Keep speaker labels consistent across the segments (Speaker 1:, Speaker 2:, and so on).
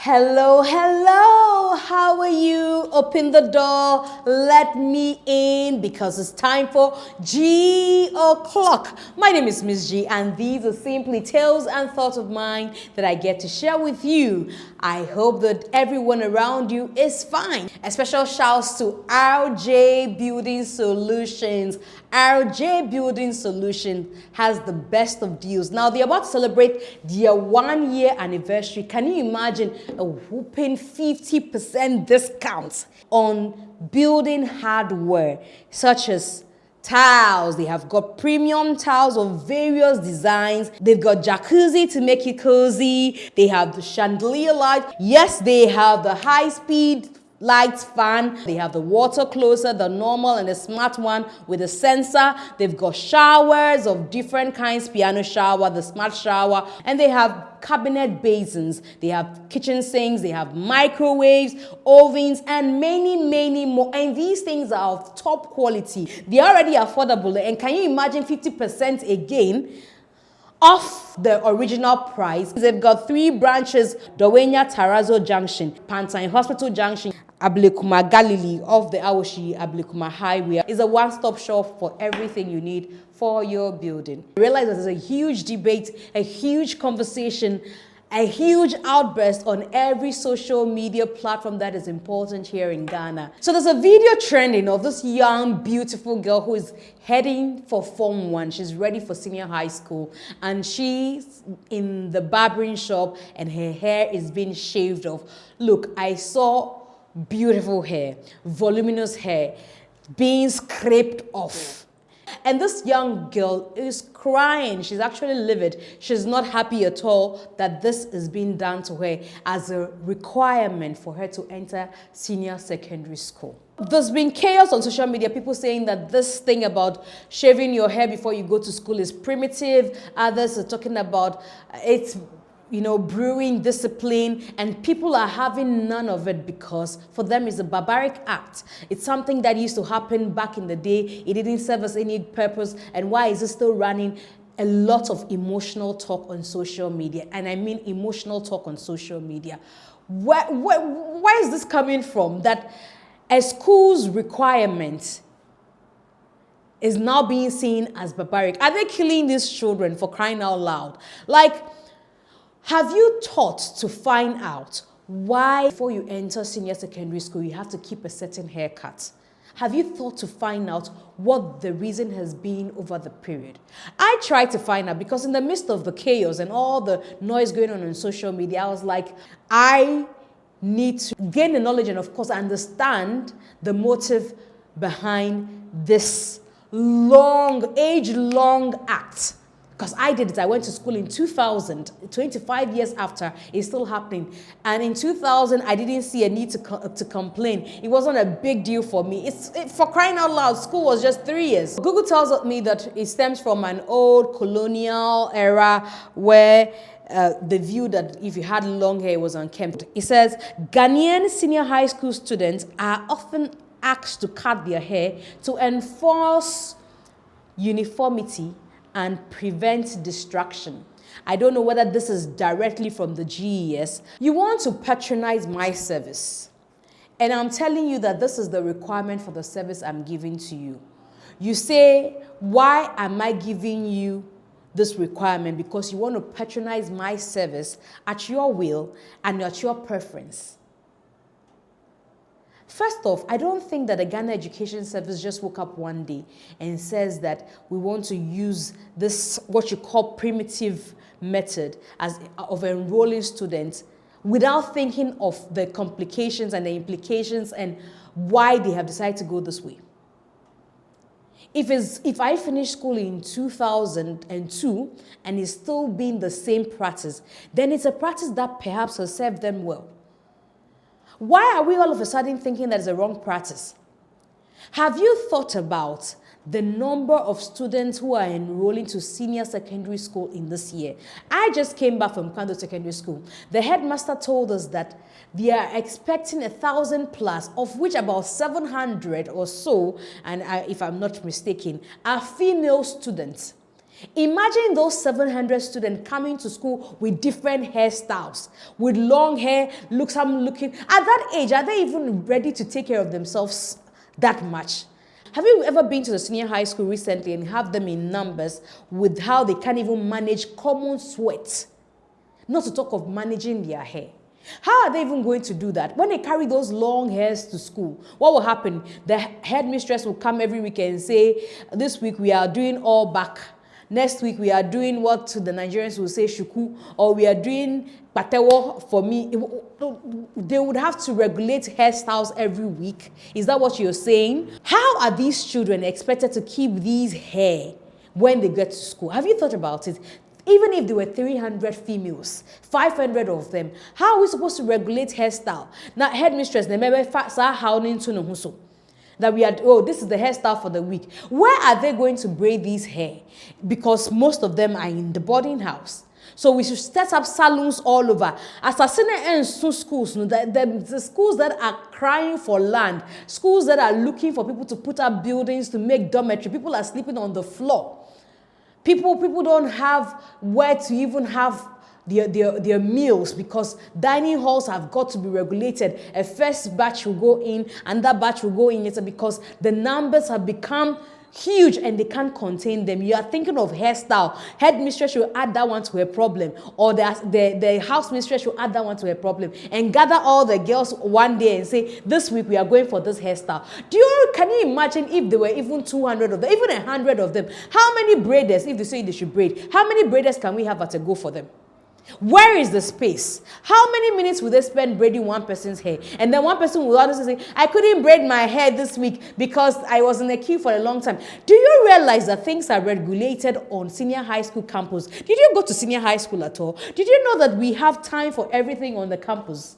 Speaker 1: Hello, hello. How are you? Open the door. Let me in because it's time for G o'clock. My name is MzGee, and these are simply tales and thoughts of mine that I get to share with you. I hope that everyone around you is fine. A special shouts to RJ Building Solutions. RJ Building Solutions has the best of deals. Now, they're about to celebrate their 1-year anniversary. Can you imagine a whopping 50% discount on building hardware such as tiles? They have got premium tiles of various designs. They've got jacuzzi to make it cozy. They have the chandelier light. Yes, they have the high-speed lights fan. They have the water closer, the normal and the smart one with a sensor. They've got showers of different kinds, piano shower, the smart shower, and they have cabinet basins. They have kitchen sinks, they have microwaves, ovens, and many more. And these things are of top quality. They're already affordable. And can you imagine 50% again off the original price? They've got 3 branches: Dowenya Tarazo Junction, Pantine Hospital Junction, Ablekuma Galilee off the Awoshi Ablekuma Highway. Is a one-stop shop for everything you need for your building. I realize there's a huge debate, a huge conversation, a huge outburst on every social media platform that is important here in Ghana. So there's a video trending of this young, beautiful girl who is heading for Form 1. She's ready for senior high school, and she's in the barbering shop and her hair is being shaved off. Look, I saw beautiful hair, voluminous hair being scraped off. And this young girl is crying. She's actually livid. She's not happy at all that this is being done to her as a requirement for her to enter senior secondary school. There's been chaos on social media, people saying that this thing about shaving your hair before you go to school is primitive. Others are talking about it's brewing discipline, and people are having none of it because for them it's a barbaric act. It's something that used to happen back in the day. It didn't serve us any purpose, and why is it still running? A lot of emotional talk on social media, and I mean emotional talk on social media. Where is this coming from? That a school's requirement is now being seen as barbaric. Are they killing these children, for crying out loud? Have you thought to find out why before you enter senior secondary school you have to keep a certain haircut? Have you thought to find out what the reason has been over the period? I tried to find out because in the midst of the chaos and all the noise going on social media, I was like, I need to gain the knowledge and of course understand the motive behind this age-long act. Because I did it. I went to school in 2000, 25 years after, it's still happening. And in 2000, I didn't see a need to complain. It wasn't a big deal for me. For crying out loud, school was just 3 years. Google tells me that it stems from an old colonial era where the view that if you had long hair, it was unkempt. It says, Ghanaian senior high school students are often asked to cut their hair to enforce uniformity and prevent distraction. I don't know whether this is directly from the GES. You want to patronize my service, and I'm telling you that this is the requirement for the service I'm giving to you. You say, why am I giving you this requirement? Because you want to patronize my service at your will and at your preference. First off, I don't think that the Ghana Education Service just woke up one day and says that we want to use this, what you call primitive method of enrolling students without thinking of the complications and the implications and why they have decided to go this way. If I finished school in 2002 and it's still being the same practice, then it's a practice that perhaps has served them well. Why are we all of a sudden thinking that is a wrong practice? Have you thought about the number of students who are enrolling to senior secondary school in this year? I just came back from Kando Secondary School. The headmaster told us that they are expecting 1,000 plus, of which about 700 or so, and if I'm not mistaken, are female students. Imagine those 700 students coming to school with different hairstyles, with long hair, looking. At that age, are they even ready to take care of themselves that much? Have you ever been to the senior high school recently and have them in numbers with how they can't even manage common sweat? Not to talk of managing their hair. How are they even going to do that? When they carry those long hairs to school, what will happen? The headmistress will come every week and say, this week we are doing all back. Next week we are doing what the Nigerians will say shuku, or we are doing patewo for me. They would have to regulate hairstyles every week. Is that what you're saying? How are these children expected to keep these hair when they get to school? Have you thought about it? Even if there were 300 females, 500 of them, how are we supposed to regulate hairstyle? Now, headmistress, that we are, oh, this is the hairstyle for the week. Where are they going to braid these hair? Because most of them are in the boarding house. So we should set up salons all over. As I say, in schools, the schools that are crying for land, schools that are looking for people to put up buildings to make dormitory, people are sleeping on the floor. People don't have where to even have their meals because dining halls have got to be regulated. A first batch will go in and that batch will go in later because the numbers have become huge and they can't contain them. You are thinking of hairstyle. Headmistress should add that one to her problem, or the house mistress should add that one to her problem and gather all the girls one day and say, this week we are going for this hairstyle. Can you imagine if there were even 200 of them, even 100 of them? How many braiders, if they say they should braid, how many braiders can we have at a go for them? Where is the space? How many minutes will they spend braiding one person's hair? And then one person will honestly say, I couldn't braid my hair this week because I was in a queue for a long time. Do you realize that things are regulated on senior high school campus? Did you go to senior high school at all? Did you know that we have time for everything on the campus?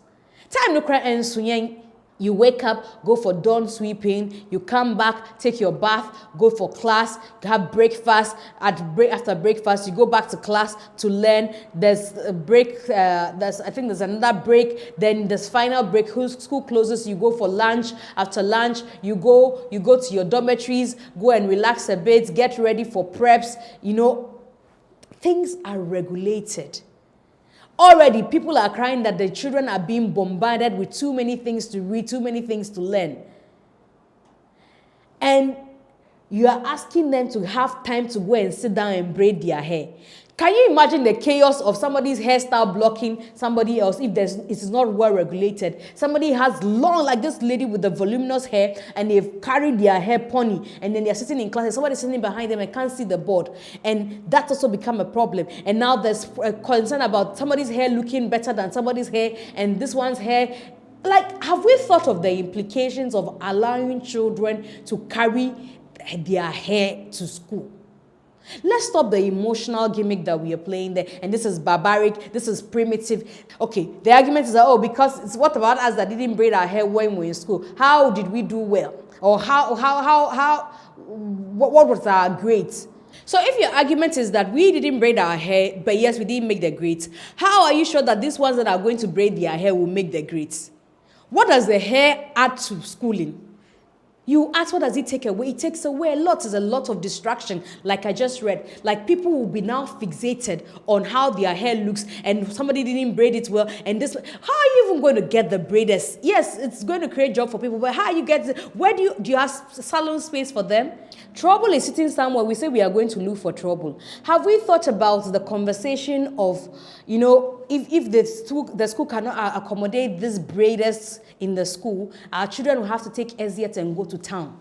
Speaker 1: Time no cry and sunyeng. You wake up, go for dawn sweeping, you come back, take your bath, go for class, have breakfast. After breakfast, you go back to class to learn. There's a break, I think there's another break, then there's final break. School closes, you go for lunch. After lunch, you go to your dormitories, go and relax a bit, get ready for preps. You know, things are regulated. Already, people are crying that the children are being bombarded with too many things to read, too many things to learn. And you are asking them to have time to go and sit down and braid their hair. Can you imagine the chaos of somebody's hairstyle blocking somebody else if it is not well regulated? Somebody has long, like this lady with the voluminous hair, and they've carried their hair pony, and then they're sitting in class, and somebody's sitting behind them and can't see the board. And that's also become a problem. And now there's a concern about somebody's hair looking better than somebody's hair, and this one's hair. Like, have we thought of the implications of allowing children to carry their hair to school? Let's stop the emotional gimmick that we are playing there. And this is barbaric. This is primitive. Okay, the argument is that, oh, because it's what about us that didn't braid our hair when we were in school? How did we do well? Or what was our grades? So if your argument is that we didn't braid our hair, but yes, we didn't make the grades, how are you sure that these ones that are going to braid their hair will make the grades? What does the hair add to schooling? You ask, what does it take away? It takes away a lot. There's a lot of distraction, like I just read. Like, people will be now fixated on how their hair looks, and somebody didn't braid it well. And this, how are you even going to get the braiders? Yes, it's going to create job for people, but how you get it? Where do you have salon space for them? Trouble is sitting somewhere. We say we are going to look for trouble. Have we thought about the conversation of, you know, if the school cannot accommodate these braiders in the school, our children will have to take exit and go to town.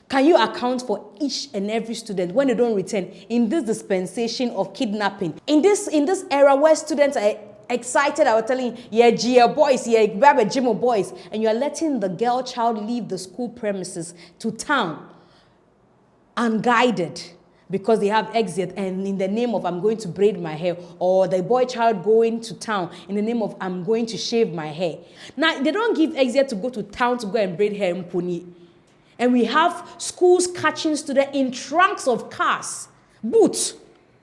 Speaker 1: Can you account for each and every student when they don't return in this dispensation of kidnapping? In this era where students are excited, I was telling you, yeah, GL boys, yeah, Baba Jimo boys, and you are letting the girl child leave the school premises to town unguided because they have exit, and in the name of I'm going to braid my hair, or the boy child going to town in the name of I'm going to shave my hair. Now, they don't give exit to go to town to go and braid hair in Puni. And we have schools catching students in trunks of cars, boots.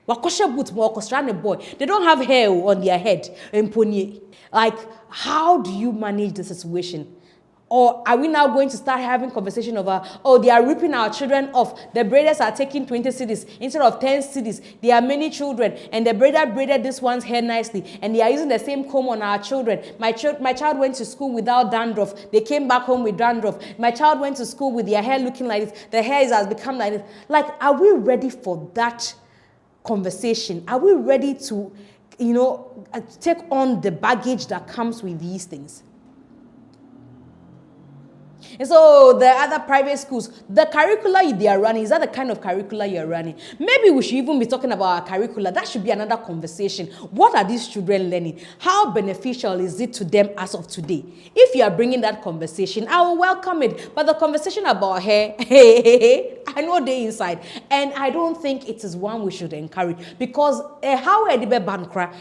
Speaker 1: Wakosha boot, wakosha boy. They don't have hair on their head in Puni. Like, how do you manage the situation? Or are we now going to start having conversation over, oh, they are ripping our children off. The braiders are taking 20 cedis instead of 10 cedis. There are many children, and the braider braided this one's hair nicely, and they are using the same comb on our children. My child went to school without dandruff. They came back home with dandruff. My child went to school with their hair looking like this. The hair has become like this. Like, are we ready for that conversation? Are we ready to, take on the baggage that comes with these things? And so the other private schools, the curricula they are running, is that the kind of curricula you're running? Maybe we should even be talking about our curricula. That should be another conversation. What are these children learning? How beneficial is it to them as of today? If you are bringing that conversation, I will welcome it. But the conversation about hair, I know they inside. And I don't think it is one we should encourage. Because how are they bankra?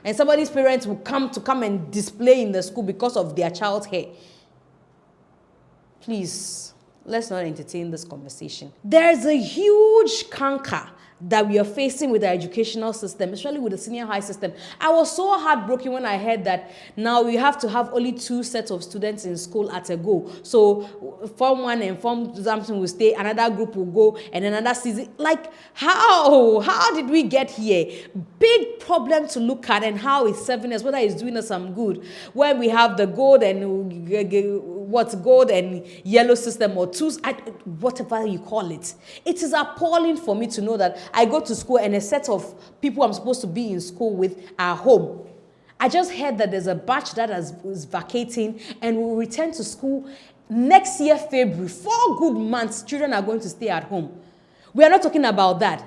Speaker 1: And somebody's parents will come and display in the school because of their child's hair. Please, let's not entertain this conversation. There's a huge canker that we are facing with the educational system, especially with the senior high system. I was so heartbroken when I heard that now we have to have only 2 sets of students in school at a go. So Form 1 and Form something will stay, another group will go, and another season. Like, how did we get here? Big problem to look at, and how it's serving us, whether it's doing us some good. Where we have the gold and gold and yellow system, or whatever you call it. It is appalling for me to know that I go to school and a set of people I'm supposed to be in school with are home. I just heard that there's a batch that is vacating and will return to school next year, February. 4 good months, children are going to stay at home. We are not talking about that.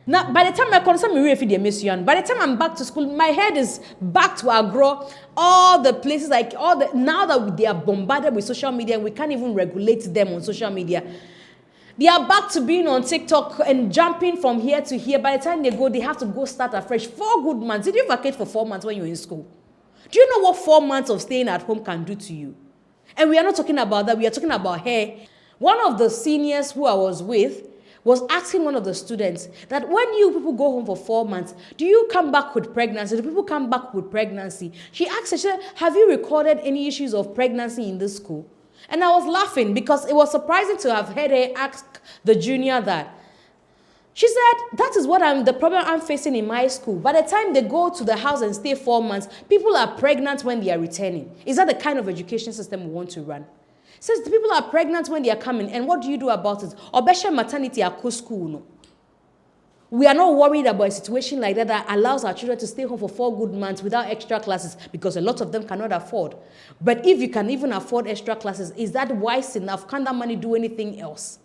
Speaker 1: Now, by the time I concern me, by the time I'm back to school, my head is back to agro. All the places, now that they are bombarded with social media, we can't even regulate them on social media. They are back to being on TikTok and jumping from here to here. By the time they go, they have to go start afresh. 4 good months. Did you vacate for 4 months when you were in school? Do you know what 4 months of staying at home can do to you? And we are not talking about that. We are talking about hair. One of the seniors who I was with was asking one of the students that when you people go home for 4 months, do you come back with pregnancy? Do people come back with pregnancy? She asked her, she said, have you recorded any issues of pregnancy in this school? And I was laughing because it was surprising to have heard her ask the junior that. She said, that is the problem I'm facing in my school. By the time they go to the house and stay 4 months, people are pregnant when they are returning. Is that the kind of education system we want to run? Says the people are pregnant when they are coming, and what do you do about it? Obesha maternity at school. No. We are not worried about a situation like that allows our children to stay home for 4 good months without extra classes, because a lot of them cannot afford. But if you can even afford extra classes, is that wise enough? Can that money do anything else?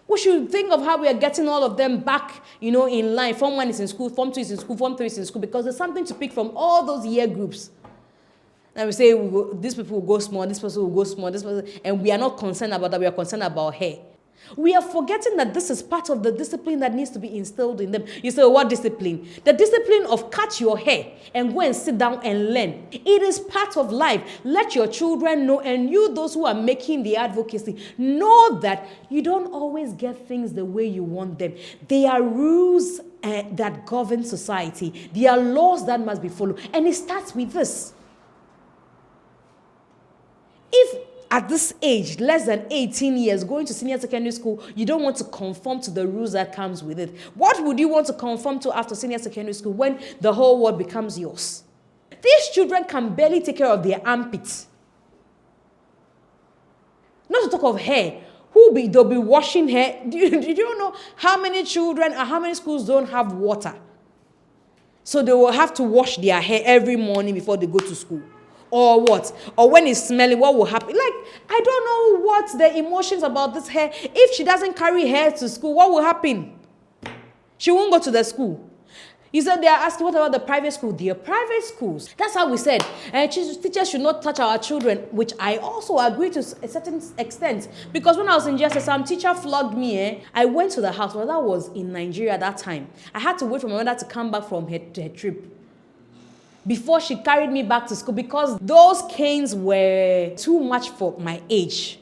Speaker 1: We should think of how we are getting all of them back, in line. Form 1 is in school, Form 2 is in school, Form 3 is in school, because there's something to pick from all those year groups. And we say, these people will go small, this person will go small, this person, and we are not concerned about that. We are concerned about hair. We are forgetting that this is part of the discipline that needs to be instilled in them. You say, what discipline? The discipline of cut your hair and go and sit down and learn. It is part of life. Let your children know, and you, those who are making the advocacy, know that you don't always get things the way you want them. There are rules that govern society. There are laws that must be followed. And it starts with this. If at this age, less than 18 years, going to senior secondary school, you don't want to conform to the rules that comes with it, what would you want to conform to after senior secondary school when the whole world becomes yours? These children can barely take care of their armpits. Not to talk of hair. They'll be washing hair. Did you know how many children and how many schools don't have water? So they will have to wash their hair every morning before they go to school. Or what? Or when it's smelling, what will happen? Like, I don't know what the emotions about this hair. If she doesn't carry hair to school, what will happen? She won't go to the school. You said they are asking, what about the private school? They are private schools. That's how we said. Teachers should not touch our children, which I also agree to a certain extent. Because when I was in GSS, some teacher flogged me. I went to the house. Well, that was in Nigeria at that time. I had to wait for my mother to come back from her trip before she carried me back to school, because those canes were too much for my age.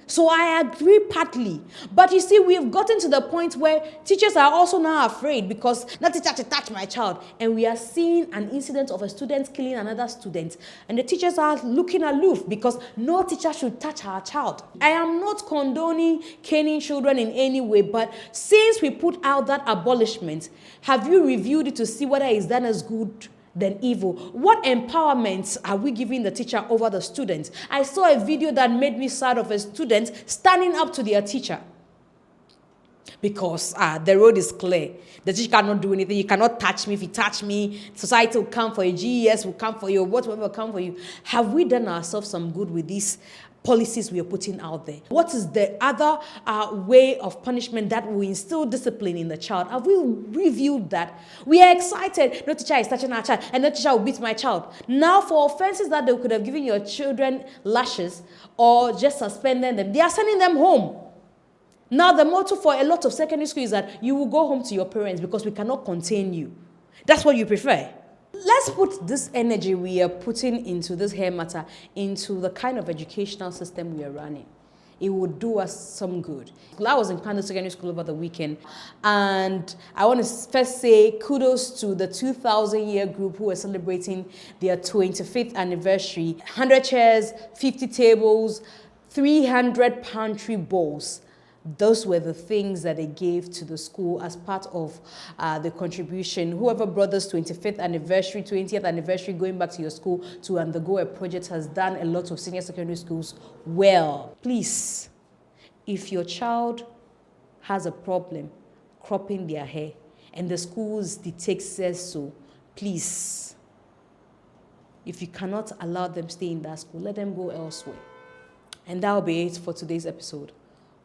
Speaker 1: So I agree partly. But you see, we've gotten to the point where teachers are also now afraid because no teacher to touch my child. And we are seeing an incident of a student killing another student. And the teachers are looking aloof because no teacher should touch our child. I am not condoning caning children in any way, but since we put out that abolishment, have you reviewed it to see whether it's done as good than evil? What empowerment are we giving the teacher over the students? I saw a video that made me sad of a student standing up to their teacher because the road is clear. The teacher cannot do anything. You cannot touch me. If you touch me, society will come for you. GES will come for you. Whatever will come for you. Have we done ourselves some good with these policies we are putting out there? What is the other way of punishment that will instill discipline in the child? Have we reviewed that? We are excited. No teacher is touching our child, and no teacher will beat my child. Now, for offenses that they could have given your children lashes or just suspended them, they are sending them home. Now, the motto for a lot of secondary school is that you will go home to your parents because we cannot contain you. That's what you prefer. Let's put this energy we are putting into this hair matter into the kind of educational system we are running. It would do us some good. I was in Pando Secondary School over the weekend, and I want to first say kudos to the 2000-year group who are celebrating their 25th anniversary. 100 chairs, 50 tables, 300 pantry bowls. Those were the things that they gave to the school as part of the contribution. Whoever brought this 25th anniversary, 20th anniversary, going back to your school to undergo a project has done a lot of senior secondary schools well. Please, if your child has a problem cropping their hair and the school's dictate says so, please, if you cannot allow them stay in that school, let them go elsewhere. And that will be it for today's episode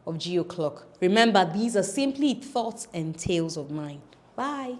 Speaker 1: of Geo Clock. Remember, these are simply thoughts and tales of mine. Bye.